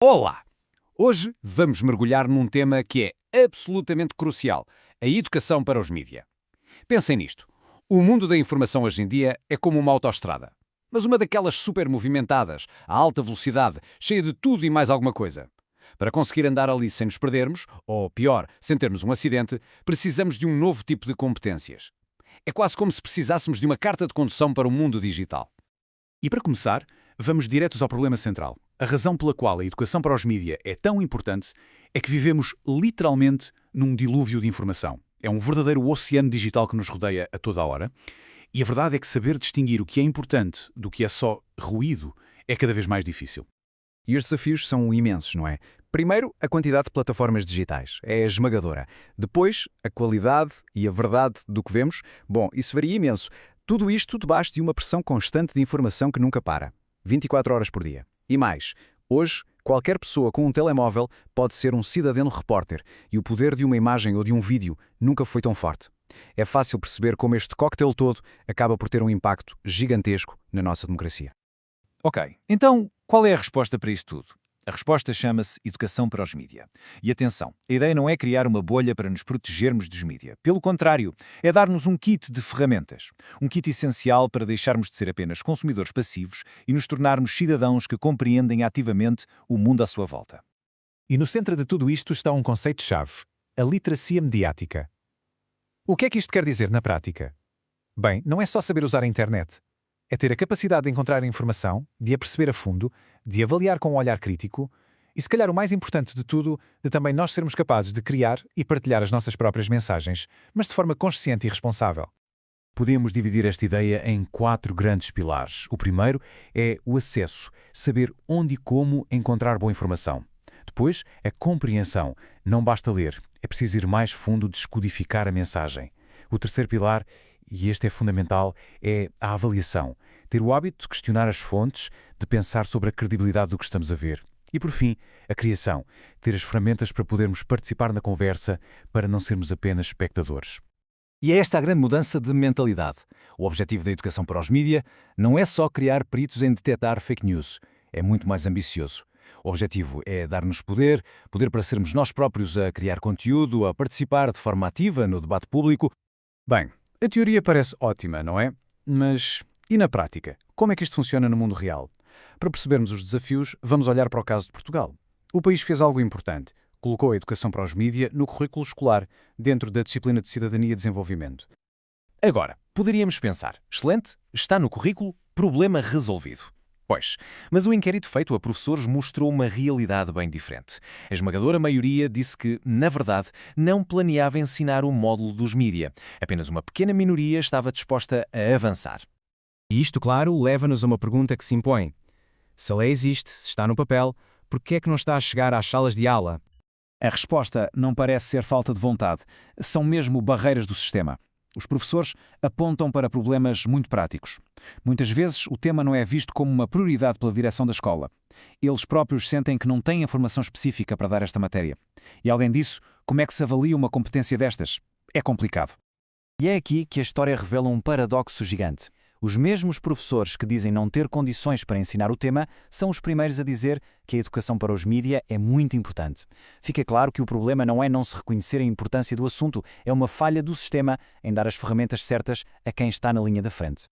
Olá! Hoje vamos mergulhar num tema que é absolutamente crucial: a educação para os mídia. Pensem nisto. O mundo da informação hoje em dia é como uma autoestrada. Mas uma daquelas super movimentadas, a alta velocidade, cheia de tudo e mais alguma coisa. Para conseguir andar ali sem nos perdermos, ou pior, sem termos um acidente, precisamos de um novo tipo de competências. É quase como se precisássemos de uma carta de condução para o mundo digital. E para começar, vamos diretos ao problema central. A razão pela qual a educação para os mídia é tão importante é que vivemos literalmente num dilúvio de informação. É um verdadeiro oceano digital que nos rodeia a toda a hora. E a verdade é que saber distinguir o que é importante do que é só ruído é cada vez mais difícil. E os desafios são imensos, não é? Primeiro, a quantidade de plataformas digitais. É esmagadora. Depois, a qualidade e a verdade do que vemos. Bom, isso varia imenso. Tudo isto debaixo de uma pressão constante de informação que nunca para. 24 horas por dia. E mais, hoje, qualquer pessoa com um telemóvel pode ser um cidadão repórter e o poder de uma imagem ou de um vídeo nunca foi tão forte. É fácil perceber como este cocktail todo acaba por ter um impacto gigantesco na nossa democracia. Ok, então qual é a resposta para isto tudo? A resposta chama-se educação para os mídia. E atenção, a ideia não é criar uma bolha para nos protegermos dos mídia. Pelo contrário, é dar-nos um kit de ferramentas. Um kit essencial para deixarmos de ser apenas consumidores passivos e nos tornarmos cidadãos que compreendem ativamente o mundo à sua volta. E no centro de tudo isto está um conceito-chave: a literacia mediática. O que é que isto quer dizer na prática? Bem, não é só saber usar a internet. É ter a capacidade de encontrar informação, de a perceber a fundo, de avaliar com um olhar crítico e, se calhar o mais importante de tudo, de também nós sermos capazes de criar e partilhar as nossas próprias mensagens, mas de forma consciente e responsável. Podemos dividir esta ideia em 4 grandes pilares. O primeiro é o acesso, saber onde e como encontrar boa informação. Depois, a compreensão. Não basta ler, é preciso ir mais fundo, descodificar a mensagem. O terceiro pilar, e este é fundamental, é a avaliação. Ter o hábito de questionar as fontes, de pensar sobre a credibilidade do que estamos a ver. E, por fim, a criação. Ter as ferramentas para podermos participar na conversa, para não sermos apenas espectadores. E é esta a grande mudança de mentalidade. O objetivo da educação para os mídia não é só criar peritos em detectar fake news. É muito mais ambicioso. O objetivo é dar-nos poder para sermos nós próprios a criar conteúdo, a participar de forma ativa no debate público. Bem, a teoria parece ótima, não é? Mas e na prática? Como é que isto funciona no mundo real? Para percebermos os desafios, vamos olhar para o caso de Portugal. O país fez algo importante. Colocou a educação para os mídia no currículo escolar, dentro da disciplina de Cidadania e Desenvolvimento. Agora, poderíamos pensar, excelente, está no currículo, problema resolvido. Pois, mas o inquérito feito a professores mostrou uma realidade bem diferente. A esmagadora maioria disse que, na verdade, não planeava ensinar o módulo dos mídia. Apenas uma pequena minoria estava disposta a avançar. E isto, claro, leva-nos a uma pergunta que se impõe. Se a lei existe, se está no papel, por que é que não está a chegar às salas de aula? A resposta não parece ser falta de vontade. São mesmo barreiras do sistema. Os professores apontam para problemas muito práticos. Muitas vezes o tema não é visto como uma prioridade pela direção da escola. Eles próprios sentem que não têm a formação específica para dar esta matéria. E além disso, como é que se avalia uma competência destas? É complicado. E é aqui que a história revela um paradoxo gigante. Os mesmos professores que dizem não ter condições para ensinar o tema são os primeiros a dizer que a educação para os mídia é muito importante. Fica claro que o problema não é não se reconhecer a importância do assunto, é uma falha do sistema em dar as ferramentas certas a quem está na linha da frente.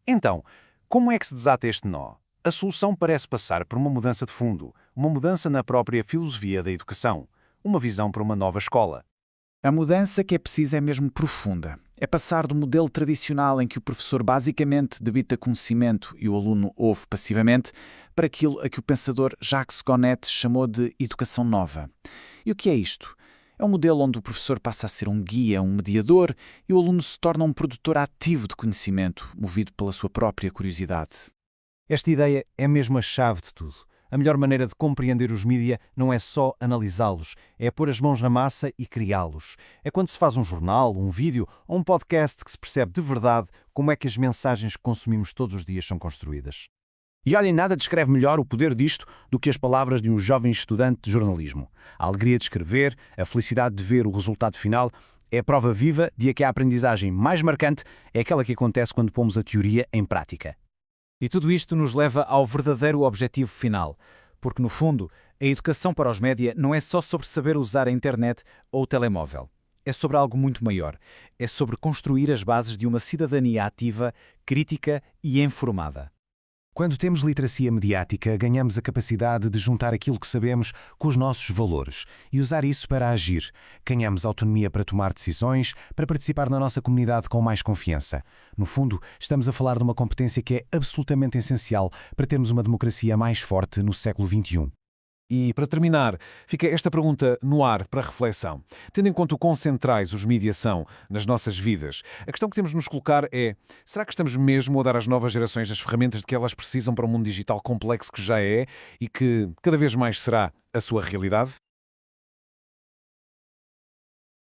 Então, como é que se desata este nó? A solução parece passar por uma mudança de fundo, uma mudança na própria filosofia da educação, uma visão para uma nova escola. A mudança que é precisa é mesmo profunda. É passar do modelo tradicional em que o professor basicamente debita conhecimento e o aluno ouve passivamente, para aquilo a que o pensador Jacques Gonnet chamou de educação nova. E o que é isto? É um modelo onde o professor passa a ser um guia, um mediador, e o aluno se torna um produtor ativo de conhecimento, movido pela sua própria curiosidade. Esta ideia é mesmo a chave de tudo. A melhor maneira de compreender os mídia não é só analisá-los, é pôr as mãos na massa e criá-los. É quando se faz um jornal, um vídeo ou um podcast que se percebe de verdade como é que as mensagens que consumimos todos os dias são construídas. E olhem, nada descreve melhor o poder disto do que as palavras de um jovem estudante de jornalismo. A alegria de escrever, a felicidade de ver o resultado final, é a prova viva de que a aprendizagem mais marcante é aquela que acontece quando pomos a teoria em prática. E tudo isto nos leva ao verdadeiro objetivo final. Porque, no fundo, a educação para os média não é só sobre saber usar a internet ou o telemóvel. É sobre algo muito maior. É sobre construir as bases de uma cidadania ativa, crítica e informada. Quando temos literacia mediática, ganhamos a capacidade de juntar aquilo que sabemos com os nossos valores e usar isso para agir. Ganhamos autonomia para tomar decisões, para participar na nossa comunidade com mais confiança. No fundo, estamos a falar de uma competência que é absolutamente essencial para termos uma democracia mais forte no século XXI. E, para terminar, fica esta pergunta no ar para reflexão. Tendo em conta o quão centrais os mídias são nas nossas vidas, a questão que temos de nos colocar é: será que estamos mesmo a dar às novas gerações as ferramentas de que elas precisam para um mundo digital complexo que já é e que cada vez mais será a sua realidade?